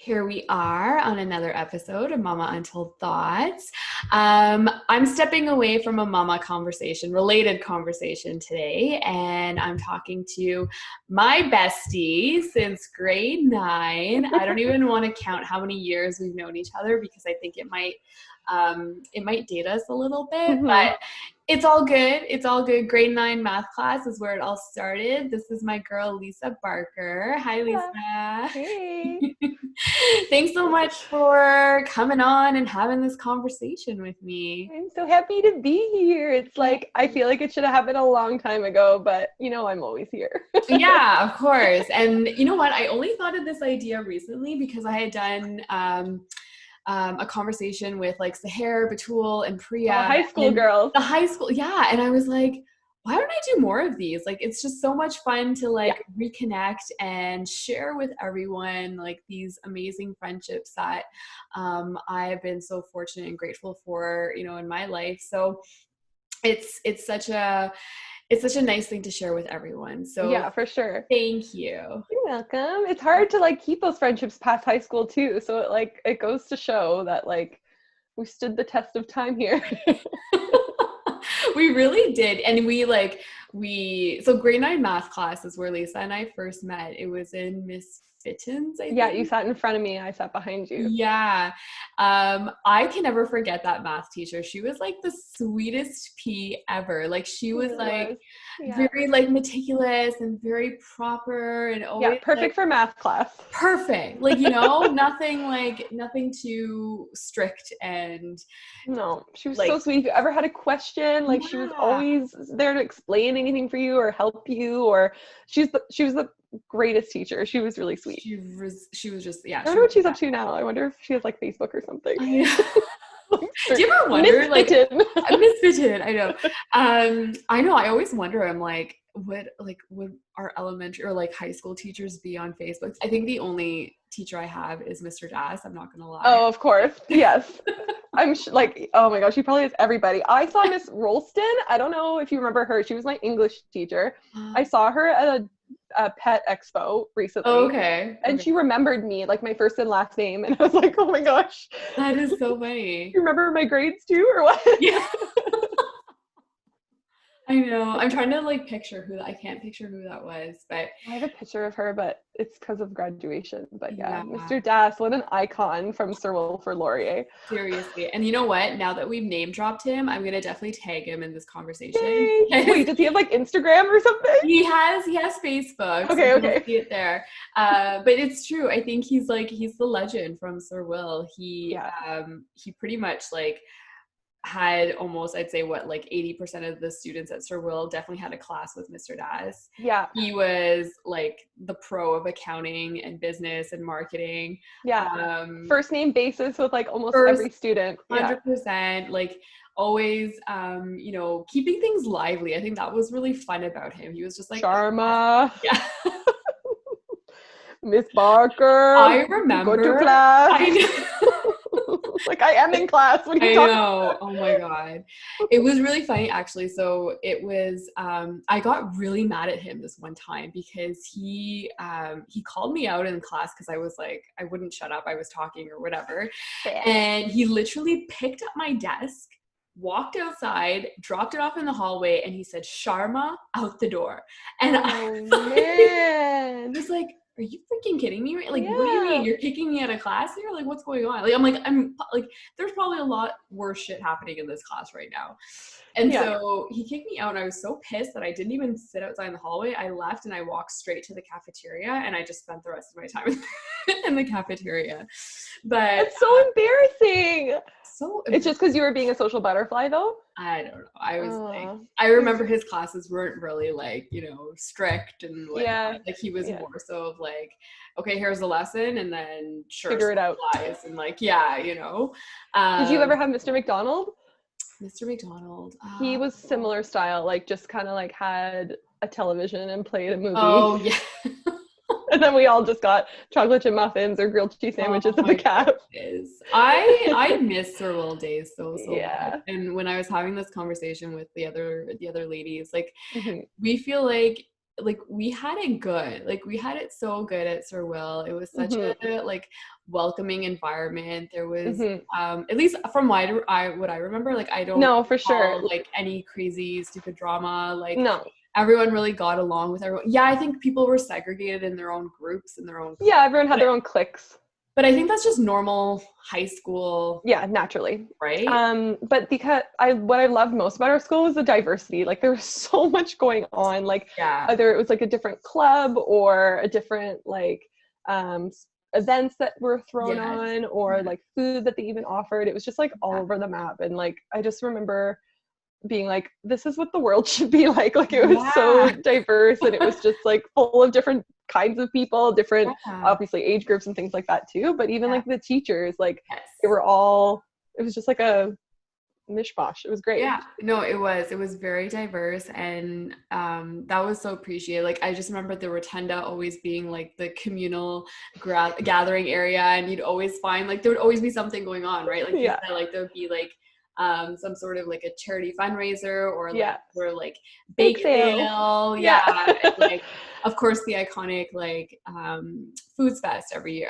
Here we are on another episode of Mama Untold Thoughts. I'm stepping away from a mama conversation, related conversation today, and I'm talking to my bestie since grade 9. I don't even want to count how many years we've known each other because I think it might date us a little bit, Mm-hmm. but it's all good. It's all good. Grade 9 math class is where it all started. This is my girl, Lisa Barker. Hi, Hello. Lisa. Hey. Thanks so much for coming on and having this conversation with me. I'm so happy to be here. It's like, I feel like it should have happened a long time ago, but I'm always here. Yeah, of course. And you know what? I only thought of this idea recently because I had done a conversation with like Sahar, Batul, and Priya, High school and girls. the high school. Yeah. And I was like, why don't I do more of these? Like, it's just so much fun to Yeah. like reconnect and share with everyone like these amazing friendships that I've been so fortunate and grateful for, in my life. So it's such a nice thing to share with everyone. So Yeah, for sure. thank you. You're welcome. It's hard to like keep those friendships past high school too. So it goes to show that like we stood the test of time here. We really did. And so grade 9 math class is where Lisa and I first met. It was in Miss Fitton's, I Yeah, you think. sat in front of me, I sat behind you. Yeah. I can never forget that math teacher. She was like the sweetest pea ever. Like she It was really like was. Yeah. very like meticulous and very proper and Yeah, always like perfect for math class. perfect. Like, nothing too strict and No, she was so like, sweet. If you ever had a question, like she was yeah. always there to explain anything for you or help you. Or she was the greatest teacher. She was really sweet. She was just, yeah, I she wonder was what the she's up best. to now. I wonder if she has like Facebook or something. I know. Do Or you ever wonder, Miss like, Fitton. I'm misfitted, I know. I know, I always wonder, I'm like, would our elementary or like high school teachers be on Facebook? I think the only teacher I have is Mr. Das, I'm not gonna lie. Oh, of course. Yes. Like, oh my gosh, she probably has everybody. I saw Miss Rolston. I don't know if you remember her. She was my English teacher. I saw her at a pet expo Oh, recently, okay. and Okay. she remembered me, like my first and last name. And I was like, oh my gosh, That is so you funny. remember my grades too, or what? Yeah. I know. I'm trying to like picture I can't picture who that was, but I have a picture of her, but it's because of graduation. But yeah, yeah. Mr. Das, what an icon from Sir Wilfrid Laurier. Seriously. And you know what? Now that we've name dropped him, I'm gonna definitely tag him in this conversation Yay! because Wait, does he have like Instagram or something? he has Facebook, so Okay, you'll okay. see it there. But it's true. I think he's the legend from Sir Will. Yeah, He pretty much like had almost, I'd say, what, like 80% of the students at Sir Will definitely had a class with Mr. Daz. yeah, He was like the pro of accounting and business and marketing. yeah. Um, First name basis with like almost First, every student. Yeah. 100%, like always, keeping things lively. I think that was really fun about him. He was just like, Sharma, yeah. Miss Barker, I go to remember, class. I know. Like I am in class. What are you I talking know. Oh my God. It was really funny actually. So it was, I got really mad at him this one time because he called me out in class because I was like, I wouldn't shut up. I was talking or whatever. about? And he literally picked up my desk, walked outside, dropped it off in the hallway, and he said, Sharma, out the door. And Oh I man. was like, are you freaking kidding me? Like, what do you mean? Yeah. You're kicking me out of class here? Like, what's going on? I'm like, there's probably a lot worse shit happening in this class right now. And Yeah. so he kicked me out, and I was so pissed that I didn't even sit outside in the hallway. I left and I walked straight to the cafeteria, and I just spent the rest of my time in the cafeteria. But That's so embarrassing. so It's just because you were being a social butterfly, though. I don't know. I was like, Oh. I remember his classes weren't really like, strict and Yeah. whatnot. Like he was Yeah. more so of like, okay, here's the lesson, and then sure, Figure it out. supplies and like, yeah, Did you ever Um, have Mr. McDonald? Mr. McDonald. He was similar style, like just kind of like had a television and played a movie. Oh yeah. And then we all just got chocolate chip muffins or grilled cheese Oh sandwiches at the my caf. goodness. I miss Sir Will days so bad. Yeah. And when I was having this conversation with the other ladies, like Mhm. we feel like like we had it good. Like we had it so good at Sir Will. It was such Mm-hmm. a like welcoming environment. There was Mm-hmm. at least from what I remember, like I don't No, for sure. recall like any crazy stupid drama. Like No. everyone really got along with everyone. Yeah, I think people were segregated in their own groups and their own Yeah, everyone had but, their own cliques. but I think that's just normal high school, Yeah, naturally. right? But because what I loved most about our school was the diversity. Like there was so much going on. Like Yeah. either it was like a different club or a different like um events that were thrown Yes. on or Yeah. like food that they even offered. It was just like all Yeah. over the map. And like I just remember being like, this is what the world should be like. Like it was so Yeah. diverse and it was just like full of different kinds of people, different Yeah. obviously age groups and things like that too. But even Yeah. like the teachers, like Yes. they were all, it was just like a mishmash. It was great. Yeah, no, it was very diverse, and that was so appreciated. Like I just remember the rotunda always being like the communal gathering area, and you'd always find like there would always be something going on, right? Like you Yeah. said, like there would be like some sort of like a charity fundraiser or like Yeah. or like Bake bake sale. sale, Yeah. yeah, and like of course the iconic like foods fest every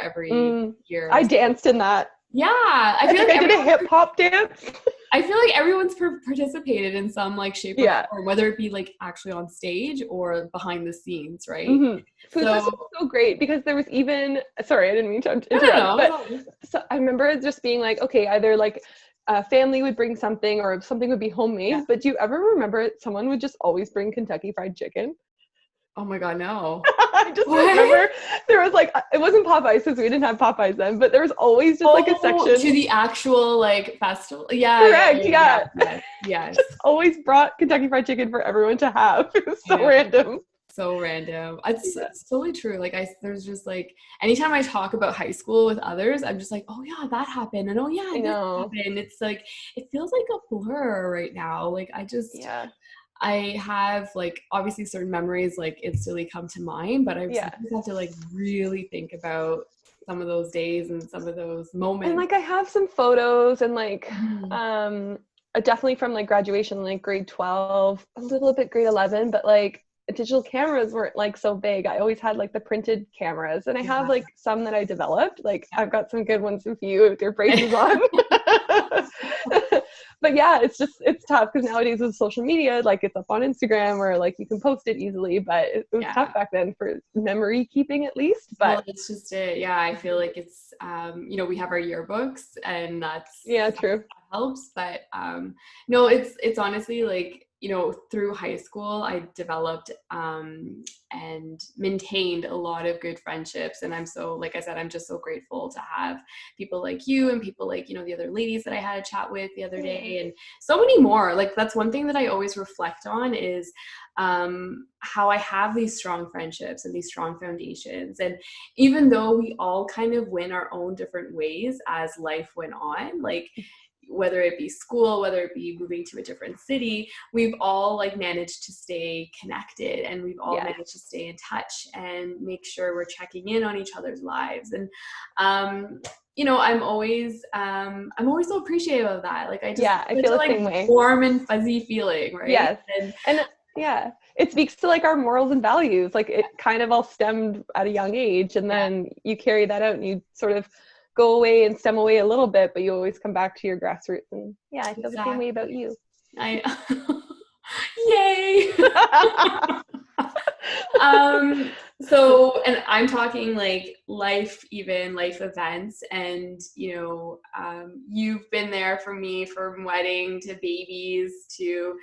year. I danced in that. Yeah, I I feel think like I did a everyone hip hop dance. I feel like everyone's participated in some like shape or Yeah. form, whether it be like actually on stage or behind the scenes, right? Mm-hmm. Food So festival was so great because there was even, sorry, I didn't mean to no, no, interrupt, no, it's but all good. so I remember it just being like, okay, either like a family would bring something or something would be Yeah. homemade, but do you ever remember someone would just always bring Kentucky Fried Chicken? Oh my God, no. I just What? remember there was like, it wasn't Popeyes because we didn't have Popeyes then, but there was always just like a Oh, to section. the actual like festival. Yeah, yeah, Correct, yeah, yeah, yeah. yes, yes. Just always brought Kentucky Fried Chicken for everyone to have. It was I so know. random. So random. Yeah. It's totally true. Like there's just like anytime I talk about high school with others, I'm just like, oh yeah, that happened, and oh yeah, I this know. happened. It's like it feels like a blur right now. Like Yeah. I have like obviously certain memories like instantly come to mind, but I Yeah. sometimes have to like really think about some of those days and some of those And moments. like I have some photos and like Mhm. definitely from like graduation, like grade 12, a little bit grade 11, but like digital cameras weren't like so big. I always had like the printed cameras and I have Yeah. like some that I developed. Like I've got some good ones with you with your braces on. But yeah, it's tough because nowadays with social media, like it's up on Instagram or like you can post it easily, but it was Yeah. tough back then for memory keeping at least. Well, But it's just it. Yeah, I feel like it's you know, we have our yearbooks and yeah, true. that helps, but no, it's honestly like, you know, through high school I developed and maintained a lot of good friendships, and I'm so like I said, I'm just so grateful to have people like you and people like, you know, the other ladies that I had a chat with the other Yeah. day and so many more. Like that's one thing that I always reflect on is how I have these strong friendships and these strong foundations. And even though we all kind of went our own different ways as life went on, like whether it be school, whether it be moving to a different city, we've all like managed to stay connected and we've all Yes. managed to stay in touch and make sure we're checking in on each other's lives. And you know, I'm always so appreciative of that. Like I just Yeah, I such feel a the like same way. warm and fuzzy feeling, right? Yes. And And yeah, it speaks to like our morals and values. Like it kind of all stemmed at a young age and yeah, then you carry that out and you sort of go away and stem away a little bit, but you always come back to your grassroots. And yeah, I feel the same way about exactly. you. I yay. So and I'm talking like life, even life events, and you know, you've been there for me from wedding to babies to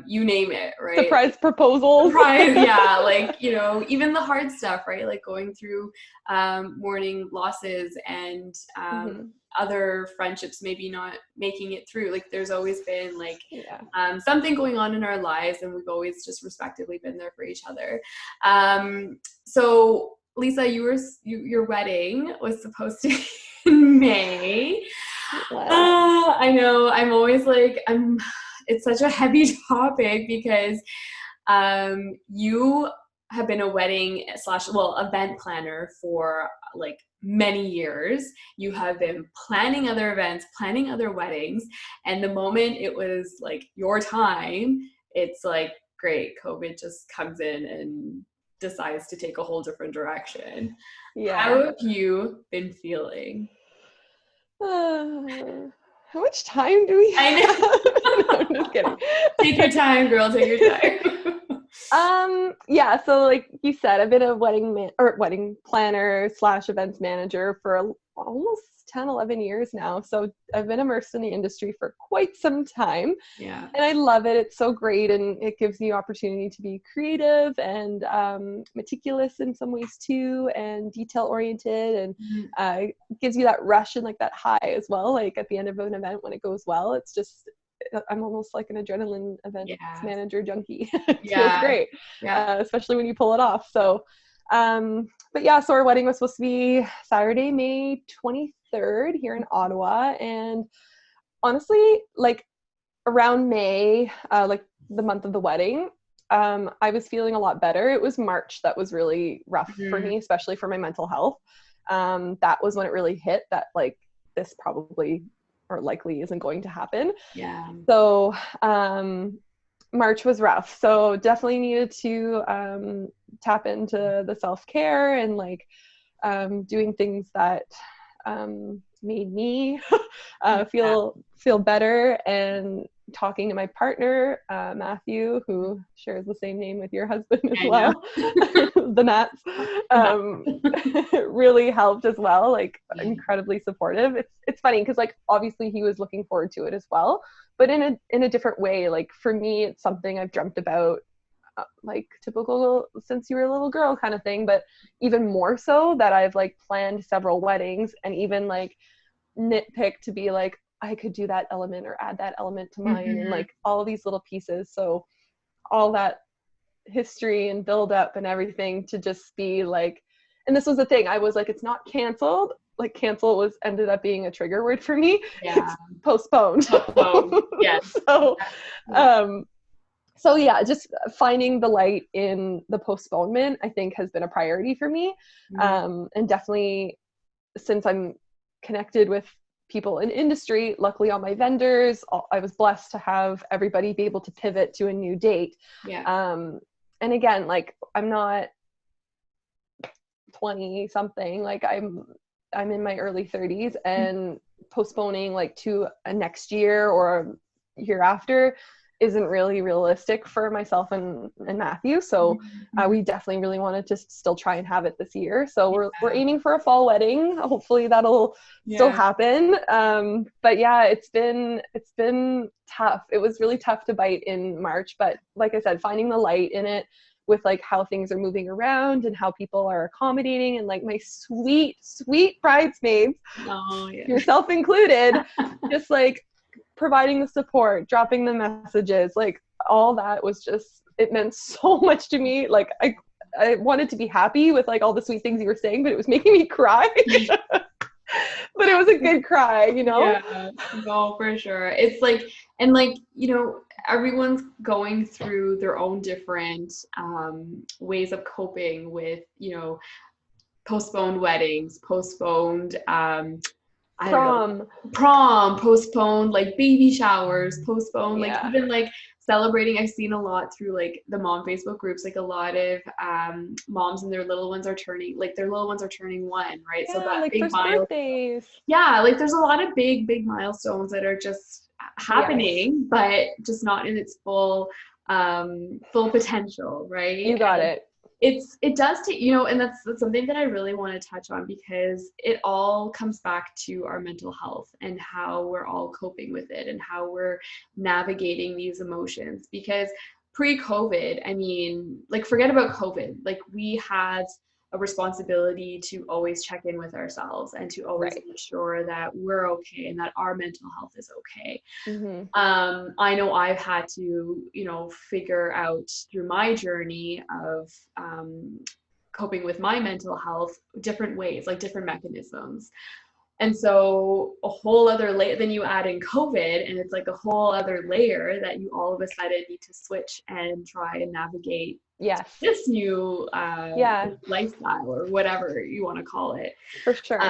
you name it, right? Surprise proposals. Surprise, yeah, like you know, even the hard stuff, right? Like going through mourning losses and Hmm. other friendships maybe not making it through. Like there's always been like Yeah. something going on in our lives, and we've always just respectively been there for each other. So Lisa, your wedding was supposed to be in May. Yeah. I know. I'm always like I'm. It's such a heavy topic because you have been a wedding slash well event planner for like many years. You have been planning other events, planning other weddings, and the moment it was like your time, it's like great, COVID just comes in and decides to take a whole different direction. How Yeah. have you been feeling? How much time do we I have? know. No, I'm just kidding. Take your time, girl. Take your time. Yeah, so like you said, I've been a wedding planner slash events manager for almost 10, 11 years now. So I've been immersed in the industry for quite some time. Yeah. And I love it. It's so great. And it gives you opportunity to be creative and meticulous in some ways too, and detail oriented, and gives you that rush and like that high as well. Like at the end of an event when it goes well, it's just, I'm almost like an adrenaline event manager junkie. It feels great, especially when you pull it off. So, but yeah, so our wedding was supposed to be Saturday, May 23rd here in Ottawa. And honestly, like around May, like the month of the wedding, I was feeling a lot better. It was March that was really rough for me, especially for my mental health. That was when it really hit that like this probably or likely isn't going to happen. Yeah. So March was rough. So definitely needed to tap into the self-care and like doing things that made me feel better, and talking to my partner, Matthew, who shares the same name with your husband as well, the Nats, really helped as well, like incredibly supportive. It's funny because like obviously he was looking forward to it as well, but in a different way. Like for me, it's something I've dreamt about, like typical since you were a little girl kind of thing, but even more so that I've like planned several weddings and even like nitpick to be like, I could do that element or add that element to mine, and like all these little pieces. So all that history and build up and everything to just be like, and this was the thing, I was like, it's not canceled. Like cancel was ended up being a trigger word for me. It's postponed. Yes. So yeah, just finding the light in the postponement, I think, has been a priority for me. And definitely since I'm connected with people in industry, luckily all my vendors, I was blessed to have everybody be able to pivot to a new date. And again, like I'm not 20 something, like I'm in my early 30s, and postponing like to a next year or a year after isn't really realistic for myself and Matthew. So we definitely really wanted to still try and have it this year. So we're aiming for a fall wedding. Hopefully that'll still happen. But yeah, it's been tough. It was really tough to bite in March, but like I said, finding the light in it with like how things are moving around and how people are accommodating, and like my sweet bridesmaids, yourself included, just like providing the support, dropping the messages, like all that was just, it meant so much to me. Like I wanted to be happy with like all the sweet things you were saying, but it was making me cry. But it was a good cry, you know? Yeah, no, for sure. It's like, and like, you know, everyone's going through their own different ways of coping with, you know, postponed weddings, postponed prom, postponed like baby showers, postponed like even like celebrating. I've seen a lot through like the mom Facebook groups, like a lot of moms and their little ones are turning 1, right? So that like big first birthdays. Like there's a lot of big milestones that are just happening, but just not in its full potential, right? You got it. It does take, you know, and that's something that I really want to touch on, because it all comes back to our mental health and how we're all coping with it and how we're navigating these emotions. Because pre-COVID, I mean, like forget about COVID, like we had a responsibility to always check in with ourselves and to always make sure that we're okay and that our mental health is okay. I know I've had to, you know, figure out through my journey of coping with my mental health different ways, like different mechanisms. And so a whole other layer, then you add in COVID, and it's like a whole other layer that you all of a sudden need to switch and try and navigate this new lifestyle, or whatever you want to call it. For sure.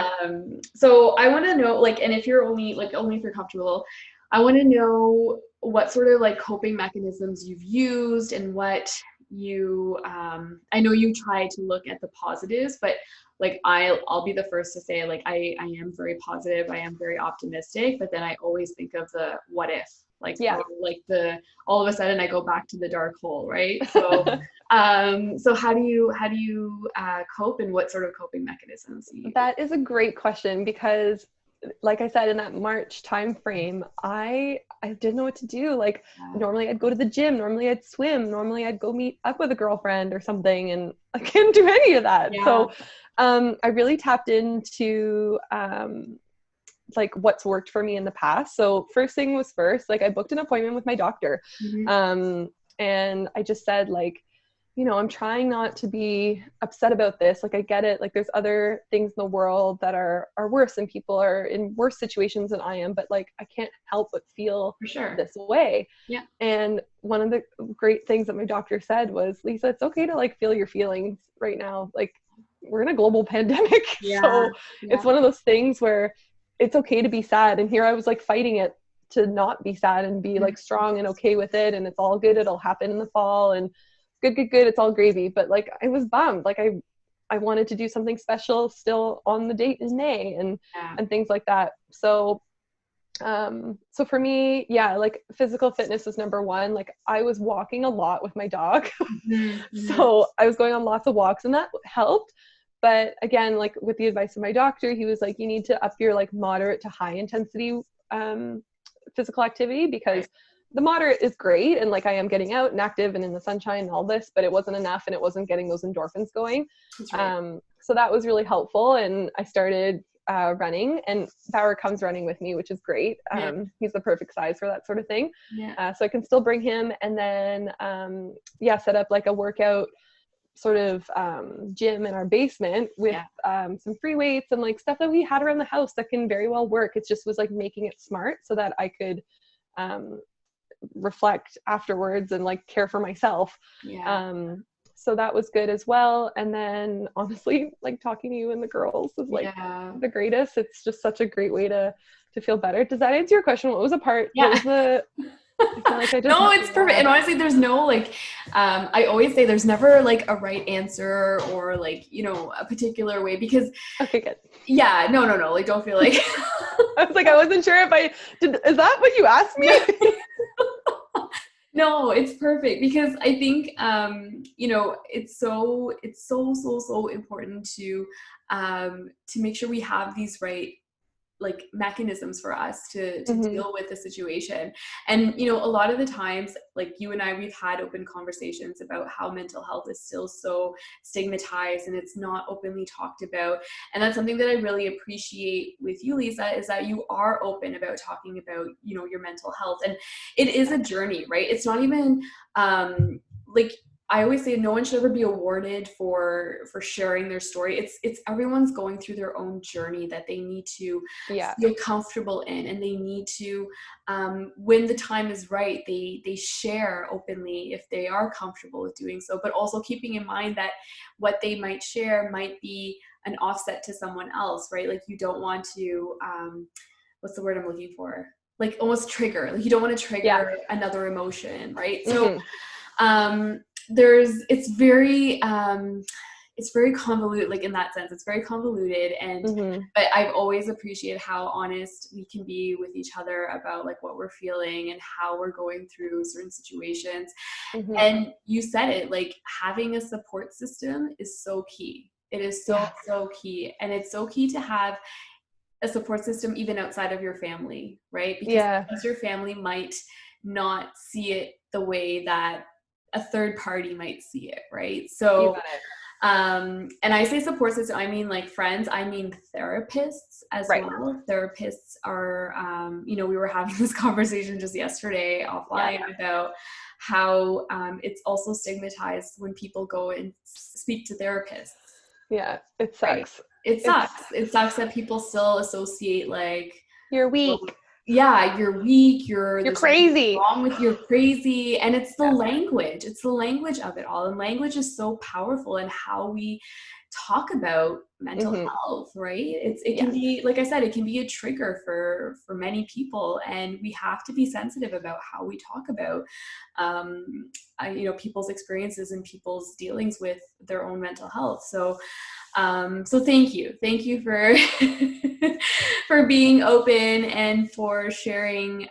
So I want to know, like, and if you're only if you're comfortable, I want to know what sort of like coping mechanisms you've used and what you, I know you try to look at the positives, but like I'll be the first to say like I am very positive, I am very optimistic, but then I always think of the what if, like Yeah. or like the all of a sudden I go back to the dark hole, right? So so how do you cope, and what sort of coping mechanisms do you use? That is a great question because like I said, in that March time frame, I didn't know what to do. Like normally I'd go to the gym, normally I'd swim, normally I'd go meet up with a girlfriend or something, and I couldn't do any of that. Yeah. So I really tapped into like what's worked for me in the past. So first thing was first, like I booked an appointment with my doctor. Mm-hmm. And I just said like, I'm trying not to be upset about this. Like, I get it. Like, there's other things in the world that are worse, and people are in worse situations than I am. But like, I can't help but feel For sure. this way. Yeah. And one of the great things that my doctor said was, Lisa, it's okay to like feel your feelings right now. Like, we're in a global pandemic. Yeah. So Yeah. it's one of those things where it's okay to be sad. And here I was like fighting it to not be sad and be like strong and okay with it. And it's all good. It'll happen in the fall. And good, it's all gravy. But like I was bummed. Like I wanted to do something special still on the date in May and things like that. So so for me, yeah, like physical fitness is number one. Like I was walking a lot with my dog. So I was going on lots of walks, and that helped. But again, like with the advice of my doctor, he was like, you need to up your like moderate to high intensity physical activity, because the moderate is great, and like I am getting out and active and in the sunshine and all this, but it wasn't enough, and it wasn't getting those endorphins going. So that was really helpful, and I started running, and Bauer comes running with me, which is great. He's the perfect size for that sort of thing. So I can still bring him, and then set up like a workout sort of gym in our basement with some free weights and like stuff that we had around the house that can very well work. It just was like making it smart so that I could reflect afterwards and like care for myself. So that was good as well. And then honestly, like talking to you and the girls is like the greatest. It's just such a great way to feel better. Does that answer your question? What was the part? What was the I feel like I just no, it's perfect. And honestly, there's no like, I always say there's never like a right answer or like, a particular way, because okay, good. Yeah, no. Like, don't feel like I was like, I wasn't sure if I did. Is that what you asked me? No, it's perfect, because I think, it's so important to make sure we have these right like mechanisms for us to deal with the situation. And a lot of the times, like you and I, we've had open conversations about how mental health is still so stigmatized and it's not openly talked about. And that's something that I really appreciate with you, Lisa, is that you are open about talking about your mental health. And it is a journey, right? It's not even like I always say, no one should ever be awarded for sharing their story. It's everyone's going through their own journey that they need to feel comfortable in, and they need to, when the time is right, they share openly if they are comfortable with doing so. But also keeping in mind that what they might share might be an offset to someone else, right? Like you don't want to, what's the word I'm looking for? Like almost trigger. Like you don't want to trigger another emotion, right? So. It's very convoluted, like in that sense, it's very convoluted. And but I've always appreciated how honest we can be with each other about like what we're feeling and how we're going through certain situations. And you said it, like having a support system is so key. It is so key. And it's so key to have a support system even outside of your family, right? Because your family might not see it the way that a third party might see it, right? So, and I say support system, I mean like friends, I mean therapists as well. Therapists are, we were having this conversation just yesterday offline about how it's also stigmatized when people go and speak to therapists. Yeah, it sucks. Right? It sucks. It sucks that people still associate like you're weak. yeah, you're weak, You're there's something crazy. wrong with you're crazy. And it's the Yeah. language. It's the language of it all. And language is so powerful in how we talk about mental Hmm. health, right? It can Yes. be, like I said, it can be a trigger for many people. And we have to be sensitive about how we talk about people's experiences and people's dealings with their own mental health. So thank you for for being open and for sharing.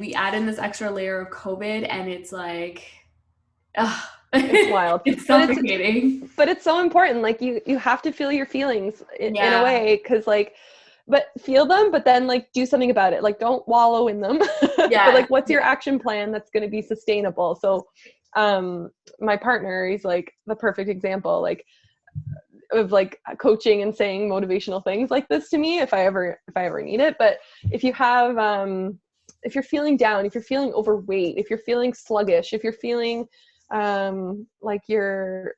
We add in this extra layer of COVID, and it's like, It's wild. it's But it's suffocating. but it's so important. Like you have to feel your feelings in a Yeah, way, because like, but feel them, but then like do something about it. Like don't wallow in them. But yeah, like what's your yeah. action plan that's going to be sustainable? So my partner, he's like the perfect example, like of like coaching and saying motivational things like this to me if I ever need it. But if you have if you're feeling down, if you're feeling overweight, if you're feeling sluggish, if you're feeling like you're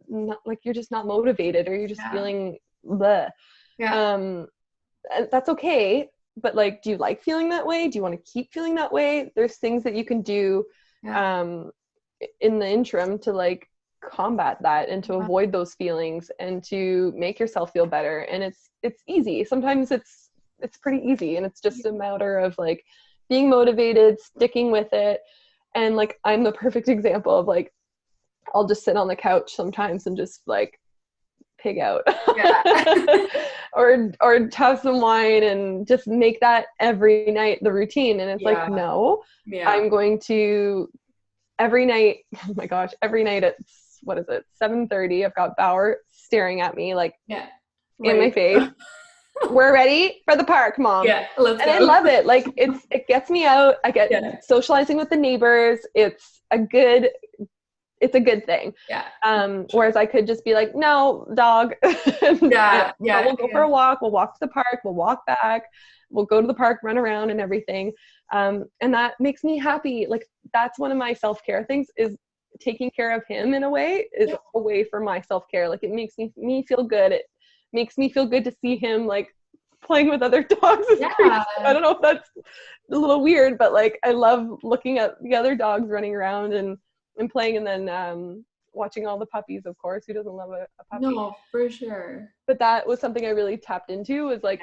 not, like you're just not motivated, or you're just Yeah, feeling bleh, yeah, um and that's okay. But like, do you like feeling that way? Do you want to keep feeling that way? There's things that you can do yeah, um in the interim to like combat that and to yeah, avoid those feelings and to make yourself feel better. And it's easy. Sometimes it's pretty easy, and it's just a matter of like being motivated, sticking with it. And like, I'm the perfect example of like, I'll just sit on the couch sometimes and just like pig out. yeah, or have some wine and just make that every night the routine. And it's like, yeah, no, yeah, I'm going to every night, oh my gosh, every night at, what is it, 7:30, I've got Bauer staring at me like yeah. in my Right. face. We're ready for the park, mom. Yeah, let's And I go. love it. Like, it gets me out. I get Yeah, socializing with the neighbors. It's a good thing. yeah, Whereas I could just be like, no, dog. yeah, No, yeah, we'll go for yeah. a walk. We'll walk to the park. We'll walk back. We'll go to the park, run around and everything. And that makes me happy. Like, that's one of my self-care things, is taking care of him in a way, is Yeah. a way for my self-care. Like, it makes me feel good. It makes me feel good to see him like playing with other dogs. Is crazy. Yeah. I don't know if that's a little weird, but like, I love looking at the other dogs running around and playing. And then watching all the puppies, of course. Who doesn't love a puppy? No, for sure. But that was something I really tapped into, was like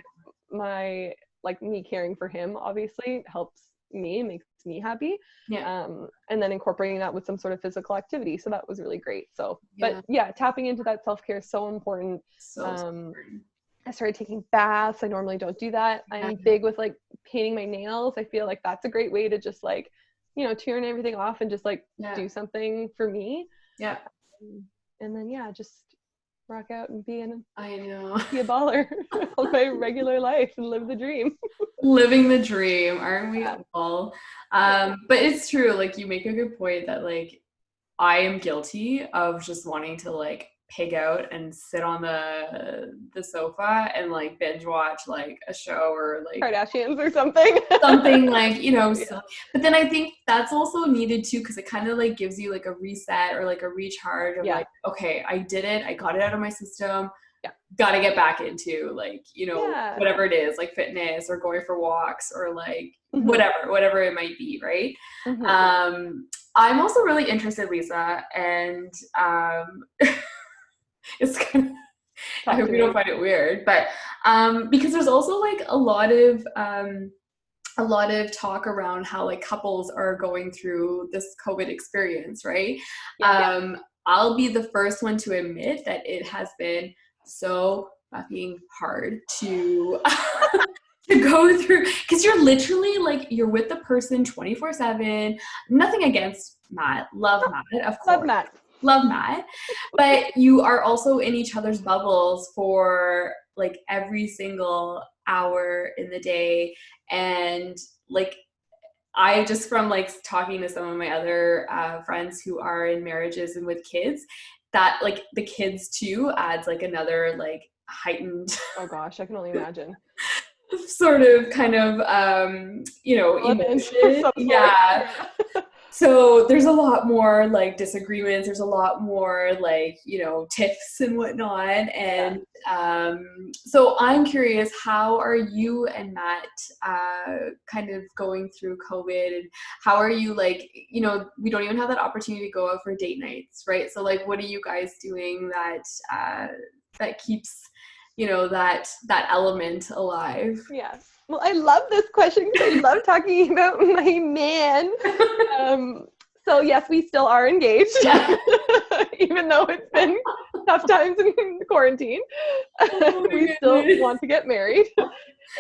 my, like me caring for him obviously helps me, makes me happy. Yeah, And then incorporating that with some sort of physical activity. So that was really great. So, but yeah. yeah, tapping into that self-care is so important. So Um, important. I started taking baths. I normally don't do that. Yeah, I'm big with like painting my nails. I feel like that's a great way to just like, turn everything off and just like yeah, do something for me. yeah. And then, yeah, just rock out and I know. be a baller on my regular life and live the dream. Living the dream, aren't we Yeah. all? Yeah. But it's true, like you make a good point that like I am guilty of just wanting to like pig out and sit on the sofa and like binge watch like a show or like Kardashians or something. something like, Yeah. so, but then I think that's also needed too, because it kind of like gives you like a reset or like a recharge of Yeah. like, okay, I did it, I got it out of my system, Yeah. got to get back into like, Yeah. whatever it is, like fitness or going for walks or like Hmm. whatever it might be, right? Hmm. I'm also really interested, Lisa, and it's kind of, I Talk hope to you don't me. find it weird, but because there's also like a lot of talk around how like couples are going through this COVID experience, right? Yeah. I'll be the first one to admit that it has been so fucking hard to to go through, because you're literally like you're with the person 24/7. Nothing against Matt, love Matt, of Love course, Matt. love Matt, but you are also in each other's bubbles for like every single hour in the day. And like I just, from like talking to some of my other friends who are in marriages and with kids, that like the kids too adds like another like heightened Oh gosh, I can only imagine. sort of kind of Element emotion. of some sort. Yeah. Yeah. So there's a lot more like disagreements. There's a lot more like, tiffs and whatnot. Yeah. And so I'm curious, how are you and Matt kind of going through COVID? And how are you like, we don't even have that opportunity to go out for date nights, right? So like, what are you guys doing that keeps, that element alive? Yes. Well, I love this question because I love talking about my man. So yes, we still are engaged, Yeah. even though it's been tough times in quarantine. Oh my We still goodness. want to get married.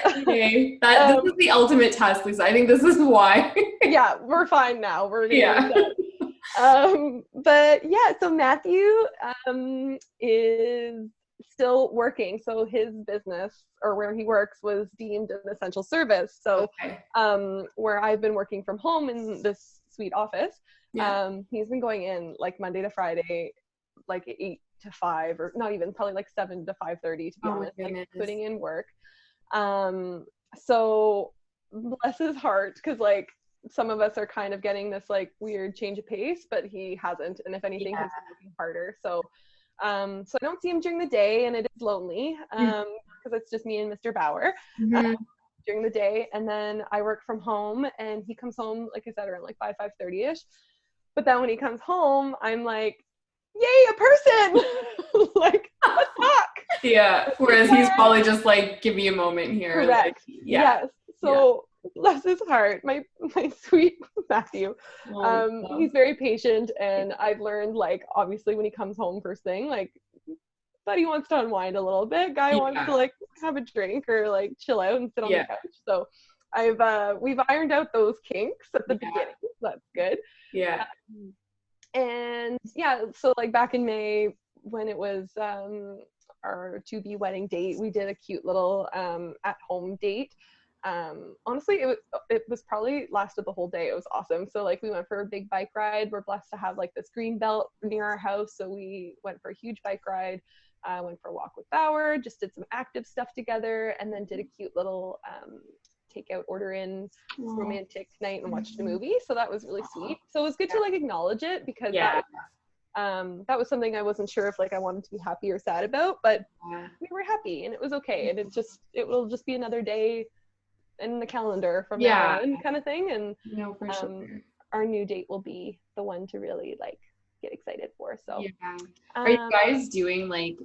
Okay. This is the ultimate test, Lisa. I think this is why. Yeah, we're fine now. We're gonna Yeah. be set. But yeah, so Matthew is still working. So his business or where he works was deemed an essential service. So Okay. where I've been working from home in this sweet office, Yeah. he's been going in like Monday to Friday, like 8 to 5, or not even, probably like 7 to 5:30 to be Oh my honest, like goodness. putting in work. So bless his heart, because like some of us are kind of getting this like weird change of pace, but he hasn't. And if anything, Yeah. he's been working harder. So so I don't see him during the day, and it is lonely because it's just me and Mr. Bauer Mm-hmm. during the day. And then I work from home, and he comes home, like I said, around like 5:30ish. But then when he comes home, I'm like, yay, a person! Like, let's talk. Yeah. Whereas he's probably just like, give me a moment here. Like, Correct. yeah. Yes. So bless his heart, my sweet Matthew. Oh, He's very patient, and I've learned, like, obviously when he comes home first thing, like, buddy wants to unwind a little bit. Guy wants to like have a drink or like chill out and sit on the couch. So we've ironed out those kinks at the beginning. So that's good. Yeah. And yeah, so like back in May when it was our to-be wedding date, we did a cute little at-home date. Honestly, it was probably lasted the whole day. It was awesome. So like we went for a big bike ride. We're blessed to have like this green belt near our house, so we went for a huge bike ride. Went for a walk with Bauer, just did some active stuff together, and then did a cute little takeout order in romantic night and watched a movie. So that was really sweet. So it was good to like acknowledge it, because that was something I wasn't sure if like I wanted to be happy or sad about, but we were happy and it was okay. And it will just be another day in the calendar from now on, kind of thing. And No, for sure. our new date will be the one to really like get excited for. So are you guys doing like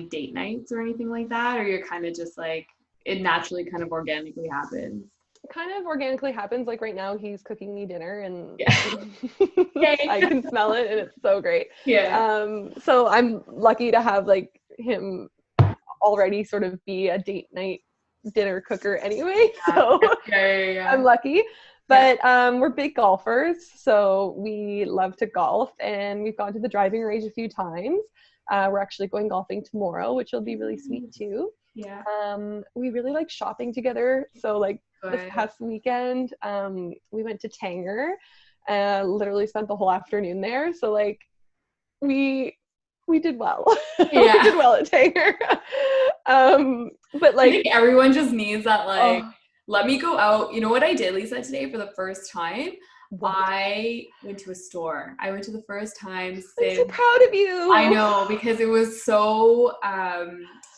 date nights or anything like that, or you're kind of just like it naturally kind of organically happens? Kind of organically happens. Like right now he's cooking me dinner, and Yay. I can smell it, and it's so great. Yeah. So I'm lucky to have like him already sort of be a date night dinner cooker anyway. So I'm lucky. But we're big golfers, so we love to golf, and we've gone to the driving range a few times. We're actually going golfing tomorrow, which will be really sweet too. Yeah. We really like shopping together. So like this past weekend, we went to Tanger, literally spent the whole afternoon there. So like we did well. Yeah. We did well at Tanger. But like I think everyone just needs that like let me go out. You know what I did, Lisa, today for the first time? What? I went to a store. I went to the first time since. I'm so proud of you. I know, because it was so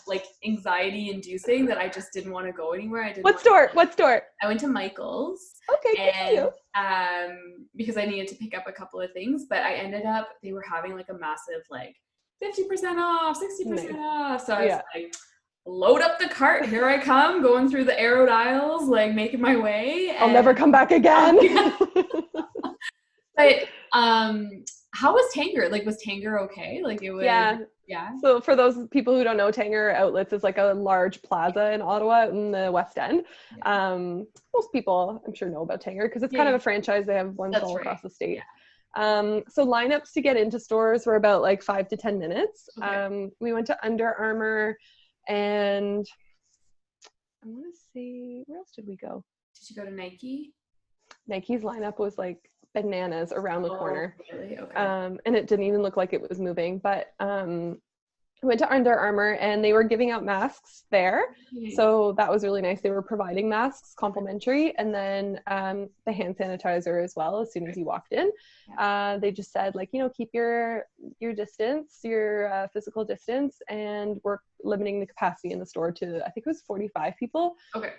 like anxiety inducing that I just didn't want to go anywhere. What store? I went to Michael's. Okay, and because I needed to pick up a couple of things, but I ended up, they were having like a massive like 50% off, 60% off. So I was like, load up the cart, here I come, going through the arrowed aisles, like making my way. I'll never come back again. But how was Tanger? Like, was Tanger okay? Like it was. Yeah. So for those people who don't know, Tanger Outlets is like a large plaza in Ottawa in the West End. Most people I'm sure know about Tanger because it's kind of a franchise. They have ones all across the state. So lineups to get into stores were about like 5 to 10 minutes. We went to Under Armour, and I want to see, where else did we go? Did you go to Nike? Nike's lineup was like bananas around the corner. Really? Okay. And it didn't even look like it was moving. But I went to Under Armour and they were giving out masks there. Okay. So that was really nice. They were providing masks complimentary, and then the hand sanitizer as well as soon as you walked in. Yeah. They just said, like, keep your distance, your physical distance, and we're limiting the capacity in the store to, I think it was 45 people. Okay.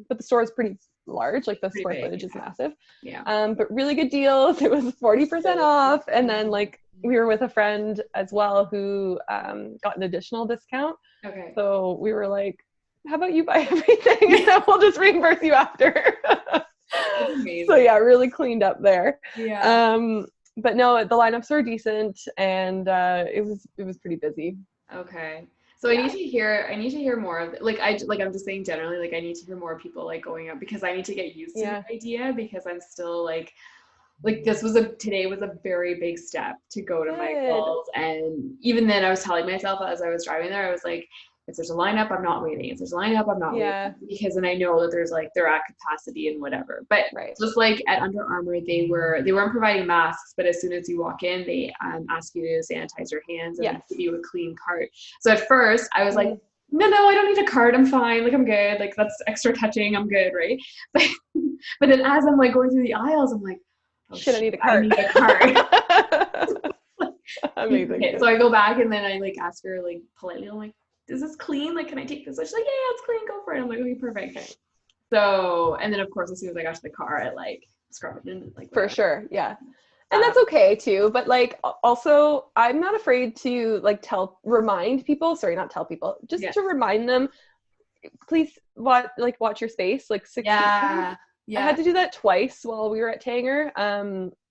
But the store is pretty large, like the Pretty square big, footage is massive. Yeah. But really good deals. It was 40% off. And then like we were with a friend as well who got an additional discount. Okay. So we were like, how about you buy everything and then we'll just reimburse you after. That's amazing. So yeah, really cleaned up there. Yeah. But no, the lineups were decent, and it was pretty busy. Okay. So I need to hear more of I'm just saying generally, like I need to hear more people like going out because I need to get used to the idea because I'm still like today was a very big step to go to Michael's. And even then I was telling myself as I was driving there, I was like, if there's a lineup, I'm not waiting. If there's a lineup, I'm not waiting. Because then I know that there's like they're at capacity and whatever. But just like at Under Armour, they weren't providing masks, but as soon as you walk in, they ask you to sanitize your hands and give you a clean cart. So at first I was like, no, I don't need a cart. I'm fine. Like I'm good. Like that's extra touching. I'm good, right? But then as I'm like going through the aisles, I'm like, oh, shit, I need a cart. I need a cart. Amazing. Okay, so I go back and then I like ask her like politely, I'm like, is this clean? Like, can I take this? So she's like, yeah, it's clean. Go for it. I'm like, okay, perfect. Okay. So, and then of course, as soon as I got to the car, I like scrubbed it in. Like, for sure. Yeah. And that's okay too. But like, also, I'm not afraid to like remind people, not tell people, just to remind them, please watch your space, like 6 feet. Yeah. I had to do that twice while we were at Tanger.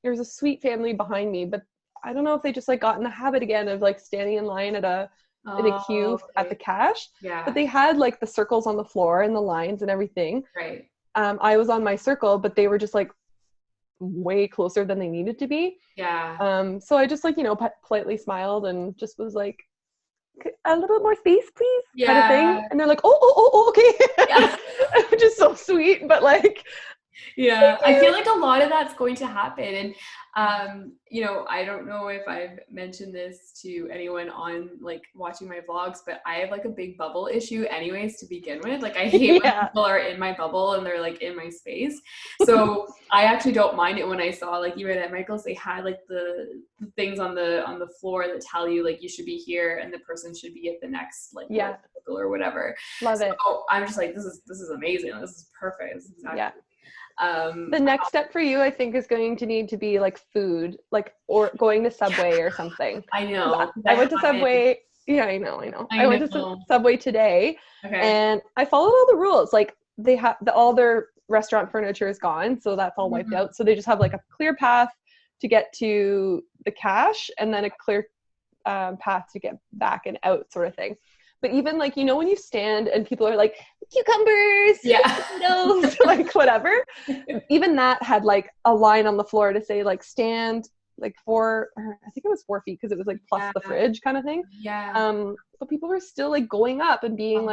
There was a sweet family behind me, but I don't know if they just like got in the habit again of like standing in line in a queue at the cash. Yeah. But they had like the circles on the floor and the lines and everything. Right. I was on my circle, but they were just like way closer than they needed to be. Yeah. So I just like, politely smiled and just was like, a little bit more space, please, kind of thing. And they're like, oh, okay. Yeah. Which is so sweet, but like, yeah, I feel like a lot of that's going to happen. And, I don't know if I've mentioned this to anyone on like watching my vlogs, but I have like a big bubble issue anyways to begin with. Like I hate when people are in my bubble and they're like in my space. So I actually don't mind it when I saw like even at Michael's, they had like the things on the floor that tell you like you should be here and the person should be at the next like or whatever. Love it. I'm just like, this is amazing. This is perfect. This is exactly the next step for you, I think, is going to need to be like food, like or going to Subway or something. I know. I went to Subway. Yeah, I know. I went to Subway today, and I followed all the rules. Like they have all their restaurant furniture is gone, so that's all wiped out. So they just have like a clear path to get to the cash, and then a clear path to get back and out, sort of thing. But even like, when you stand and people are like, cucumbers, potatoes, like whatever, even that had like a line on the floor to say like stand like I think it was 4 feet because it was like plus the fridge kind of thing. But people were still like going up and being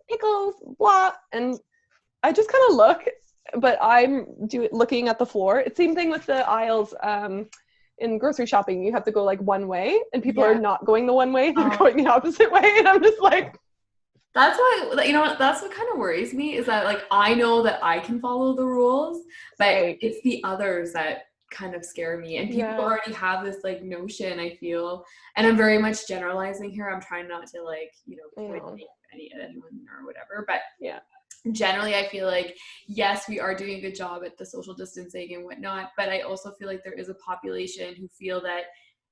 pickles, blah. And I just kind of look, but I'm looking at the floor. It's same thing with the aisles. In grocery shopping, you have to go like one way and people are not going the one way, they're going the opposite way, and I'm just like, that's why, that's what kind of worries me is that like I know that I can follow the rules, but it's the others that kind of scare me, and people already have this like notion, I feel, and I'm very much generalizing here. I'm trying not to like anyone or whatever, but generally I feel like yes, we are doing a good job at the social distancing and whatnot, but I also feel like there is a population who feel that,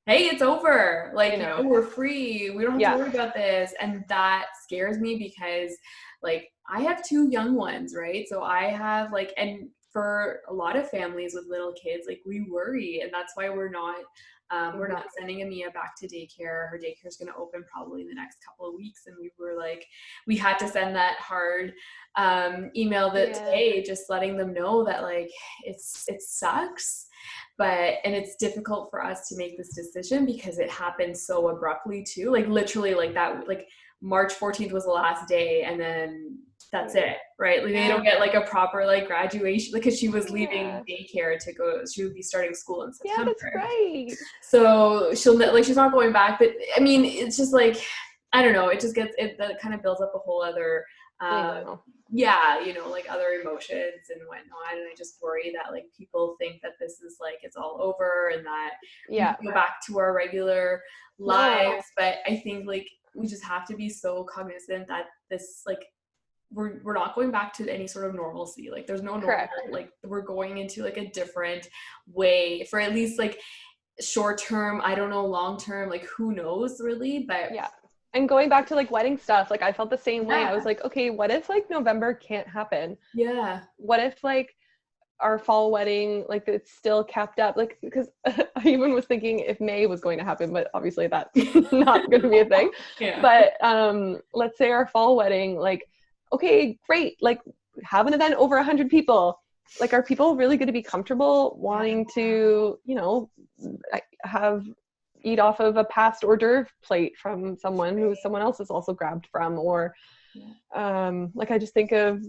hey, it's over, like we're free, we don't have to worry about this, and that scares me because like I have 2 young ones, right? So I have like, and for a lot of families with little kids, like we worry, and that's why we're not sending Amia back to daycare. Her daycare is going to open probably in the next couple of weeks. And we had to send that hard email today, just letting them know that like it sucks. and it's difficult for us to make this decision because it happened so abruptly too. Like literally like that, like March 14th was the last day, and then that's it, right? Like they don't get like a proper like graduation, because she was leaving daycare to go, she would be starting school in Yeah, September. that's right. So she's not going back. But I mean, it's just like, I don't know, it just gets, that kind of builds up a whole other like other emotions and whatnot. And I just worry that like people think that this is like it's all over and that we can go back to our regular lives. But I think like we just have to be so cognizant that this like we're not going back to any sort of normalcy. Like there's no normal. Like we're going into like a different way for at least like short term. I don't know, long term, like who knows really. But and going back to like wedding stuff, like I felt the same way. I was like, okay, what if like November can't happen? What if like our fall wedding, like it's still kept up? Like, because I even was thinking if May was going to happen, but obviously that's not going to be a thing. But let's say our fall wedding, like, okay, great, like have an event over 100 people. Like, are people really going to be comfortable wanting to, you know, eat off of a past hors d'oeuvre plate from someone who someone else has also grabbed from? Or like I just think of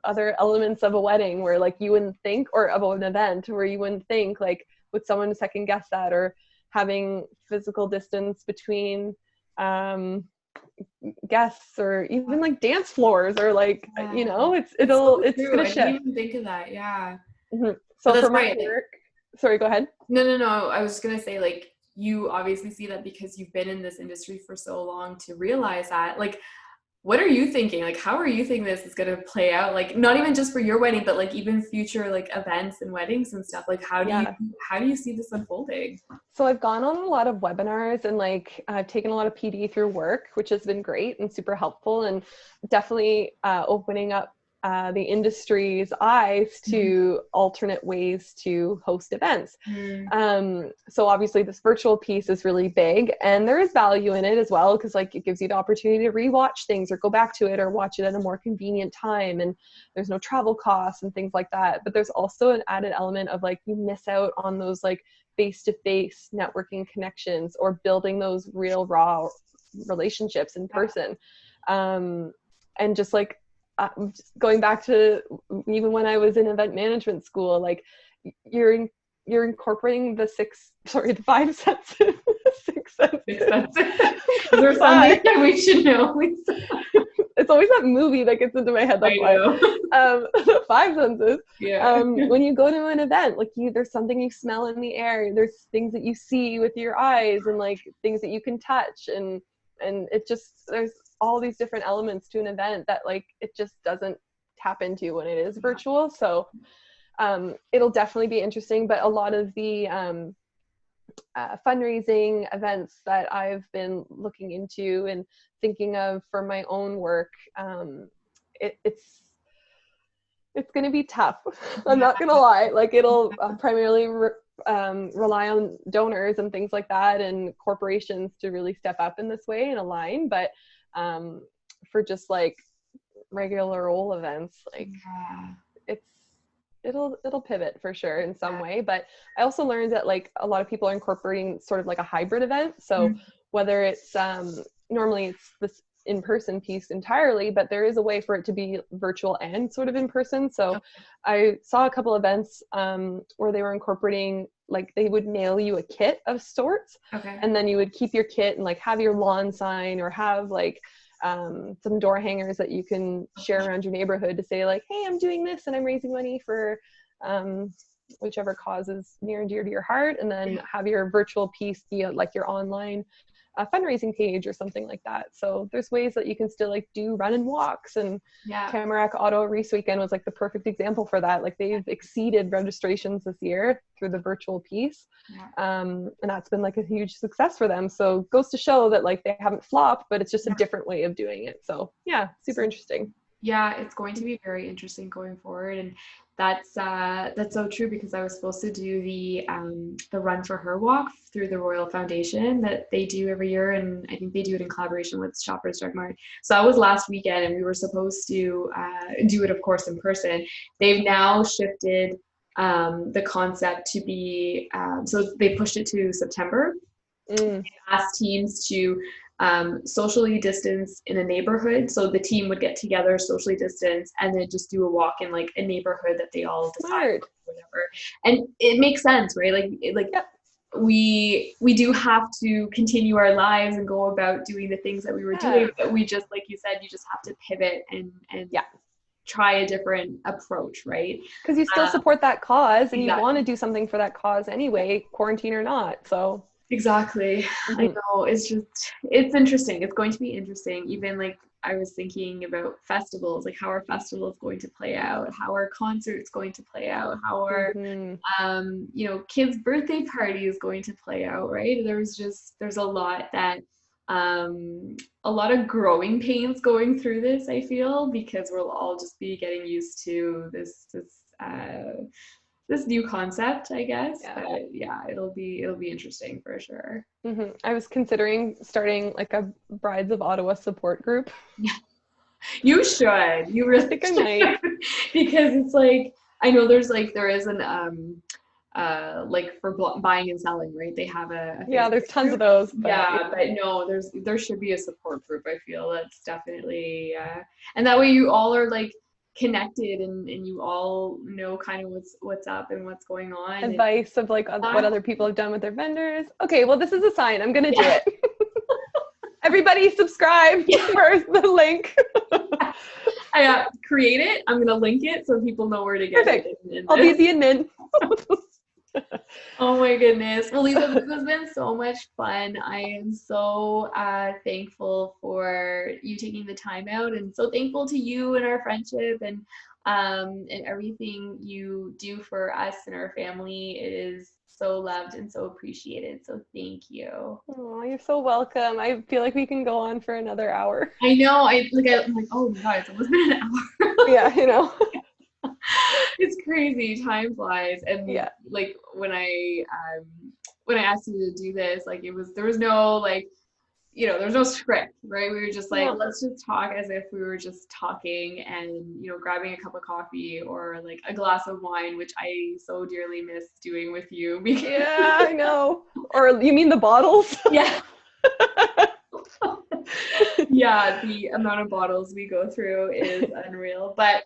other elements of a wedding where like you wouldn't think, or of an event where you wouldn't think, like would someone second guess that, or having physical distance between guests, or even like dance floors, or like you know, it's gonna shift. I didn't even think of that. So for my work, sorry, go ahead. No, I was just gonna say, like, you obviously see that because you've been in this industry for so long to realize that. Like, what are you thinking? Like, how are you thinking this is gonna play out? Like, not even just for your wedding, but like even future like events and weddings and stuff. Like, how do you see this unfolding? So I've gone on a lot of webinars, and like I've taken a lot of PD through work, which has been great and super helpful, and definitely opening up the industry's eyes to alternate ways to host events. So obviously this virtual piece is really big, and there is value in it as well, because like it gives you the opportunity to rewatch things or go back to it or watch it at a more convenient time, and there's no travel costs and things like that. But there's also an added element of like you miss out on those like face-to-face networking connections, or building those real raw relationships in person. And just like going back to even when I was in event management school, like you're incorporating the five senses. Six senses. Is there something that we should know? It's always that movie that gets into my head. That's why. The five senses. When you go to an event, like there's something you smell in the air. There's things that you see with your eyes, and like things that you can touch, and it just, there's all these different elements to an event that like it just doesn't tap into when it is virtual. So it'll definitely be interesting. But a lot of the fundraising events that I've been looking into and thinking of for my own work, it's going to be tough. I'm not going to lie. Like it'll primarily rely on donors and things like that, and corporations to really step up in this way and align. But for just like regular old events, like it'll pivot for sure in some way. But I also learned that like a lot of people are incorporating sort of like a hybrid event. So whether it's normally it's this in-person piece entirely, but there is a way for it to be virtual and sort of in person. So I saw a couple events where they were incorporating, like they would mail you a kit of sorts, and then you would keep your kit and like have your lawn sign, or have like some door hangers that you can share around your neighborhood to say like, hey, I'm doing this and I'm raising money for whichever cause is near and dear to your heart, and then have your virtual piece be like your online fundraising page or something like that. So there's ways that you can still like do run and walks, and Tamarack Auto Race Weekend was like the perfect example for that. Like they've exceeded registrations this year through the virtual piece, and that's been like a huge success for them. So it goes to show that like they haven't flopped, but it's just a different way of doing it. So yeah, super interesting. Yeah, it's going to be very interesting going forward. And that's so true, because I was supposed to do the Run for Her walk through the Royal Foundation that they do every year, and I think they do it in collaboration with Shoppers Drug Mart. So that was last weekend, and we were supposed to do it, of course, in person. They've now shifted the concept to be, so they pushed it to September. Asked teams to socially distance in a neighborhood. So the team would get together, socially distance, and then just do a walk in like a neighborhood that they all decide whatever. And it makes sense, right? Like Yep. we do have to continue our lives and go about doing the things that we were doing, but we just, like you said, you just have to pivot and try a different approach, right? Because you still support that cause and exactly. You want to do something for that cause anyway, quarantine or not. So exactly. I know, it's interesting. It's going to be interesting. Even like I was thinking about festivals, like how are festivals going to play out? How are concerts going to play out? How are kids' birthday parties going to play out, right? There's a lot that a lot of growing pains going through this, I feel, because we'll all just be getting used to this new concept, I guess. Yeah. But yeah, it'll be interesting for sure. I was considering starting like a Brides of Ottawa support group. Yeah, you should. You really think I might. Because it's like, I know there is an like for buying and selling, right? They have a there's tons of those. But no, there should be a support group. I feel that's definitely and that way you all are like connected and you all know kind of what's up and what's going on. Advice of like what other people have done with their vendors. Okay, well, this is a sign. I'm gonna do it. Everybody subscribe for the link. I create it. I'm gonna link it so people know where to get it. I'll be the admin. Oh my goodness. Well, Lisa, this has been so much fun. I am so thankful for you taking the time out, and so thankful to you and our friendship and everything you do for us and our family. It is so loved and so appreciated. So thank you. Oh, you're so welcome. I feel like we can go on for another hour. I know. I'm like, oh my God, it's almost been an hour. Yeah, you know. It's crazy. Time flies. And like when I asked you to do this, like there was no like, there's no script, right? We were just like, let's just talk as if we were just talking and, grabbing a cup of coffee or like a glass of wine, which I so dearly miss doing with you. Yeah, I know. Or you mean the bottles? Yeah. Yeah, the amount of bottles we go through is unreal. But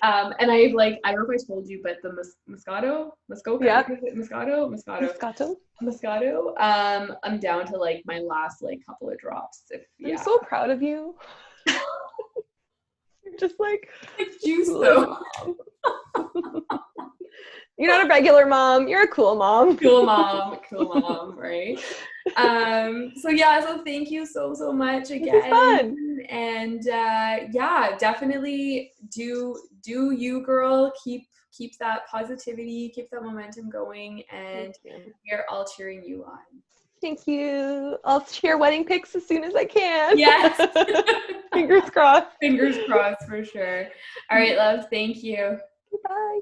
and I don't know if I told you, but the Moscato, I'm down to like my last like couple of drops. I'm so proud of you. You're just like juice though. You're not a regular mom. You're a cool mom. Cool mom, right? So thank you so much again. This is fun. And definitely do you, girl. Keep that positivity, keep that momentum going, and we're all cheering you on. Thank you. I'll share wedding pics as soon as I can. Yes. Fingers crossed. Fingers crossed for sure. All right, love. Thank you. Bye.